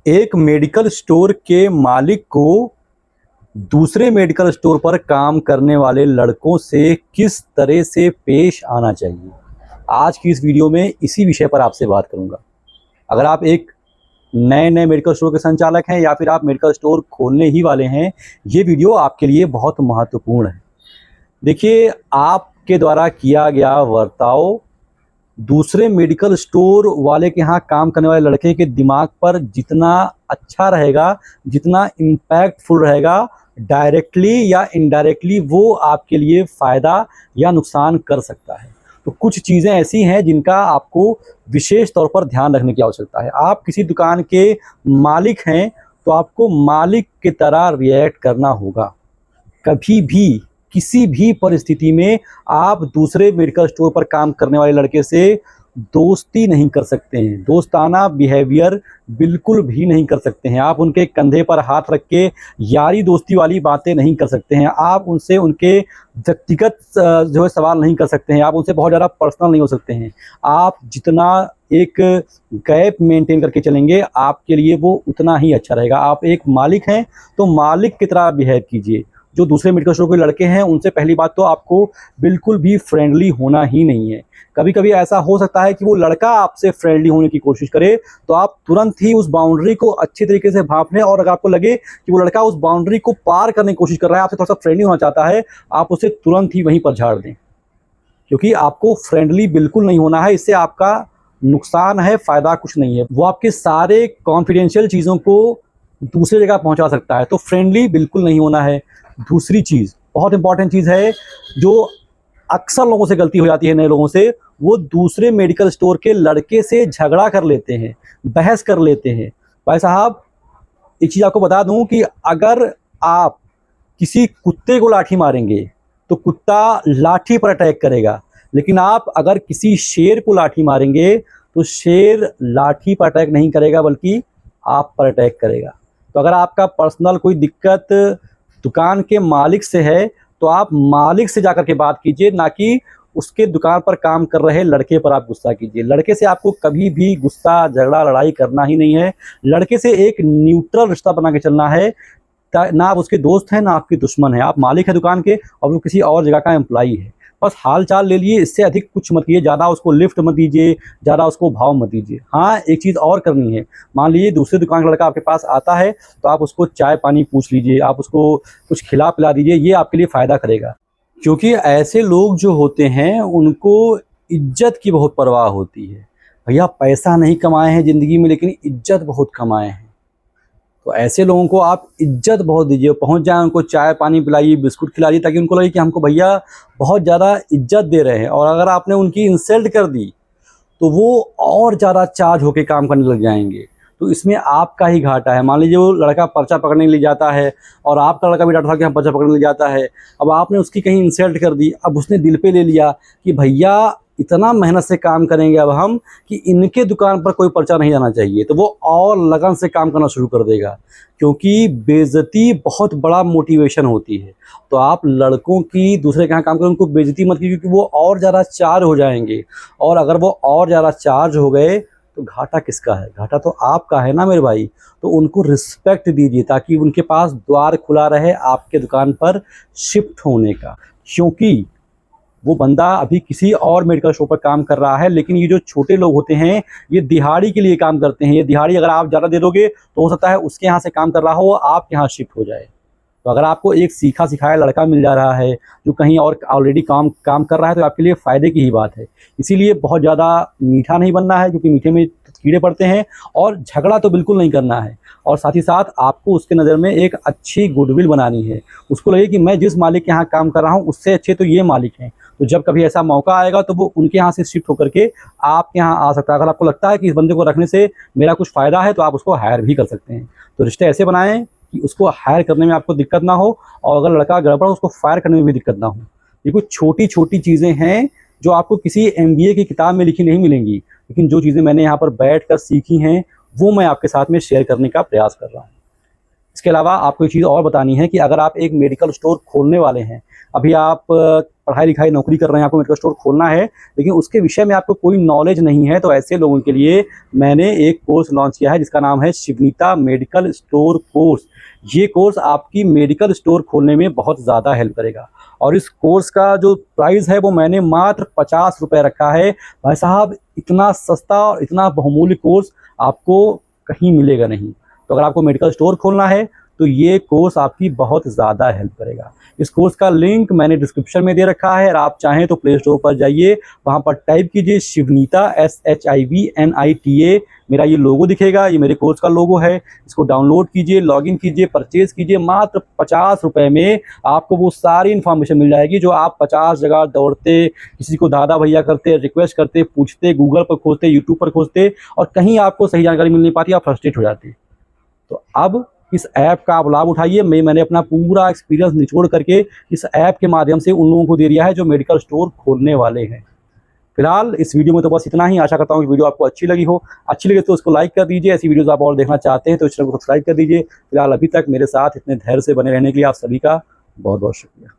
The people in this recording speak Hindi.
एक मेडिकल स्टोर के मालिक को दूसरे मेडिकल स्टोर पर काम करने वाले लड़कों से किस तरह से पेश आना चाहिए, आज की इस वीडियो में इसी विषय पर आपसे बात करूंगा। अगर आप एक नए मेडिकल स्टोर के संचालक हैं या फिर आप मेडिकल स्टोर खोलने ही वाले हैं, ये वीडियो आपके लिए बहुत महत्वपूर्ण है। देखिए, आपके द्वारा किया गया बर्ताव दूसरे मेडिकल स्टोर वाले के यहाँ काम करने वाले लड़के के दिमाग पर जितना अच्छा रहेगा, जितना इम्पैक्टफुल रहेगा, डायरेक्टली या इनडायरेक्टली वो आपके लिए फ़ायदा या नुकसान कर सकता है। तो कुछ चीज़ें ऐसी हैं जिनका आपको विशेष तौर पर ध्यान रखने की आवश्यकता है। आप किसी दुकान के मालिक हैं तो आपको मालिक की तरह रिएक्ट करना होगा। कभी भी किसी भी परिस्थिति में आप दूसरे मेडिकल स्टोर पर काम करने वाले लड़के से दोस्ती नहीं कर सकते हैं, दोस्ताना बिहेवियर बिल्कुल भी नहीं कर सकते हैं। आप उनके कंधे पर हाथ रख के यारी दोस्ती वाली बातें नहीं कर सकते हैं। आप उनसे उनके व्यक्तिगत जो है सवाल नहीं कर सकते हैं। आप उनसे बहुत ज़्यादा पर्सनल नहीं हो सकते हैं। आप जितना एक गैप मेंटेन करके चलेंगे, आपके लिए वो उतना ही अच्छा रहेगा। आप एक मालिक हैं तो मालिक की तरह बिहेव कीजिए। जो दूसरे मेडिकल स्टोर के लड़के हैं उनसे पहली बात तो आपको बिल्कुल भी फ्रेंडली होना ही नहीं है। कभी कभी ऐसा हो सकता है कि वो लड़का आपसे फ्रेंडली होने की कोशिश करे, तो आप तुरंत ही उस बाउंड्री को अच्छी तरीके से भांप लें। और अगर आपको लगे कि वो लड़का उस बाउंड्री को पार करने की कोशिश कर रहा है, आपसे थोड़ा सा फ्रेंडली होना चाहता है, आप उसे तुरंत ही वहीं पर झाड़ दें, क्योंकि आपको फ्रेंडली बिल्कुल नहीं होना है। इससे आपका नुकसान है, फ़ायदा कुछ नहीं है। वो आपके सारे कॉन्फिडेंशियल चीज़ों को दूसरी जगह पहुँचा सकता है, तो फ्रेंडली बिल्कुल नहीं होना है। दूसरी चीज़, बहुत इंपॉर्टेंट चीज़ है, जो अक्सर लोगों से गलती हो जाती है, नए लोगों से, वो दूसरे मेडिकल स्टोर के लड़के से झगड़ा कर लेते हैं, बहस कर लेते हैं। भाई साहब, एक चीज़ आपको बता दूं कि अगर आप किसी कुत्ते को लाठी मारेंगे तो कुत्ता लाठी पर अटैक करेगा, लेकिन आप अगर किसी शेर को लाठी मारेंगे तो शेर लाठी पर अटैक नहीं करेगा, बल्कि आप पर अटैक करेगा। तो अगर आपका पर्सनल कोई दिक्कत दुकान के मालिक से है तो आप मालिक से जाकर के बात कीजिए, ना कि उसके दुकान पर काम कर रहे लड़के पर आप गुस्सा कीजिए। लड़के से आपको कभी भी गुस्सा, झगड़ा, लड़ाई करना ही नहीं है। लड़के से एक न्यूट्रल रिश्ता बना के चलना है। ना आप उसके दोस्त हैं, ना आपके दुश्मन हैं। आप मालिक हैं दुकान के और वो किसी और जगह का एम्प्लॉई है। बस हाल चाल ले लिए, इससे अधिक कुछ मत कीजिए। ज़्यादा उसको लिफ्ट मत दीजिए, ज़्यादा उसको भाव मत दीजिए। हाँ, एक चीज़ और करनी है। मान लीजिए दूसरे दुकान का लड़का आपके पास आता है तो आप उसको चाय पानी पूछ लीजिए, आप उसको कुछ खिला पिला दीजिए। ये आपके लिए फ़ायदा करेगा, क्योंकि ऐसे लोग जो होते हैं उनको इज्जत की बहुत परवाह होती है। भैया, पैसा नहीं कमाए हैं ज़िंदगी में, लेकिन इज्जत बहुत कमाए हैं। तो ऐसे लोगों को आप इज्जत बहुत दीजिए। पहुंच जाए, उनको चाय पानी पिलाइए, बिस्कुट खिलाइए, ताकि उनको लगे कि हमको भैया बहुत ज़्यादा इज्जत दे रहे हैं। और अगर आपने उनकी इंसल्ट कर दी तो वो और ज़्यादा चार्ज होकर काम करने लग जाएंगे। तो इसमें आपका ही घाटा है। मान लीजिए वो लड़का पर्चा पकड़ने के लिए जाता है और आपका लड़का भी डरता था कि हम पर्चा पकड़ने ले जाता है। अब आपने उसकी कहीं इंसल्ट कर दी, अब उसने दिल पे ले लिया कि भैया इतना मेहनत से काम करेंगे अब हम कि इनके दुकान पर कोई पर्चा नहीं जाना चाहिए, तो वो और लगन से काम करना शुरू कर देगा। क्योंकि बेइज्जती बहुत बड़ा मोटिवेशन होती है। तो आप लड़कों की दूसरे के यहाँ काम करें, उनको बेइज्जती मत कीजिए, क्योंकि वो और ज़्यादा चार्ज हो जाएंगे। और अगर वो और ज़्यादा चार्ज हो गए तो घाटा किसका है? घाटा तो आपका है ना मेरे भाई। तो उनको रिस्पेक्ट दीजिए, ताकि उनके पास द्वार खुला रहे आपके दुकान पर शिफ्ट होने का। क्योंकि वो बंदा अभी किसी और मेडिकल शॉप पर काम कर रहा है, लेकिन ये जो छोटे लोग होते हैं ये दिहाड़ी के लिए काम करते हैं। ये दिहाड़ी अगर आप ज़्यादा दे दोगे तो हो सकता है उसके यहाँ से काम कर रहा हो, आपके यहाँ शिफ्ट हो जाए। तो अगर आपको एक सीखा सिखाया लड़का मिल जा रहा है जो कहीं और ऑलरेडी काम कर रहा है, तो आपके लिए फ़ायदे की ही बात है। इसीलिए बहुत ज़्यादा मीठा नहीं बनना है, क्योंकि मीठे में कीड़े पड़ते हैं। और झगड़ा तो बिल्कुल नहीं करना है। और साथ ही साथ आपको उसके नज़र में एक अच्छी गुडविल बनानी है। उसको लगे कि मैं जिस मालिक के यहाँ काम कर रहा हूँ उससे अच्छे तो ये मालिक हैं। तो जब कभी ऐसा मौका आएगा तो वो उनके यहाँ से शिफ्ट होकर के आपके यहाँ आ सकता है। अगर आपको लगता है कि इस बंदे को रखने से मेरा कुछ फ़ायदा है, तो आप उसको हायर भी कर सकते हैं। तो रिश्ते ऐसे बनाएं कि उसको हायर करने में आपको दिक्कत ना हो, और अगर लड़का गड़बड़ हो उसको फायर करने में भी दिक्कत ना हो। ये कुछ छोटी छोटी चीज़ें हैं जो आपको किसी MBA की किताब में लिखी नहीं मिलेंगी, लेकिन जो चीज़ें मैंने यहाँ पर बैठकर सीखी हैं वो मैं आपके साथ में शेयर करने का प्रयास कर रहा हूँ। इसके अलावा आपको एक चीज़ और बतानी है कि अगर आप एक मेडिकल स्टोर खोलने वाले हैं, अभी आप पढ़ाई लिखाई नौकरी कर रहे हैं, आपको मेडिकल स्टोर खोलना है लेकिन उसके विषय में आपको कोई नॉलेज नहीं है, तो ऐसे लोगों के लिए मैंने एक कोर्स लॉन्च किया है जिसका नाम है शिवनीता मेडिकल स्टोर कोर्स। ये कोर्स आपकी मेडिकल स्टोर खोलने में बहुत ज़्यादा हेल्प करेगा और इस कोर्स का जो प्राइस है वो मैंने मात्र 50 रुपये रखा है। भाई साहब, इतना सस्ता और इतना बहुमूल्य कोर्स आपको कहीं मिलेगा नहीं। तो अगर आपको मेडिकल स्टोर खोलना है तो ये कोर्स आपकी बहुत ज़्यादा हेल्प करेगा। इस कोर्स का लिंक मैंने डिस्क्रिप्शन में दे रखा है और आप चाहें तो प्ले स्टोर पर जाइए, वहाँ पर टाइप कीजिए शिवनीता SHIVNITA, मेरा ये लोगो दिखेगा, ये मेरे कोर्स का लोगो है। इसको डाउनलोड कीजिए, लॉगिन कीजिए, परचेज़ कीजिए। मात्र 50 रुपये में आपको वो सारी इन्फॉर्मेशन मिल जाएगी जो आप 50 जगह दौड़ते, किसी को दादा भैया करते, रिक्वेस्ट करते, पूछते, गूगल पर खोजते, यूट्यूब पर खोजते और कहीं आपको सही जानकारी मिल नहीं पाती, आप फ्रस्ट्रेट हो जाते। तो अब इस ऐप का आप लाभ उठाइए। मैंने अपना पूरा एक्सपीरियंस निचोड़ करके इस ऐप के माध्यम से उन लोगों को दे दिया है जो मेडिकल स्टोर खोलने वाले हैं। फिलहाल इस वीडियो में तो बस इतना ही। आशा करता हूँ कि वीडियो आपको अच्छी लगी हो। अच्छी लगे तो उसको लाइक कर दीजिए। ऐसी वीडियोस आप और देखना चाहते हैं तो इस चैनल को सब्सक्राइब कर दीजिए। फिलहाल अभी तक मेरे साथ इतने धैर्य से बने रहने के लिए आप सभी का बहुत बहुत शुक्रिया।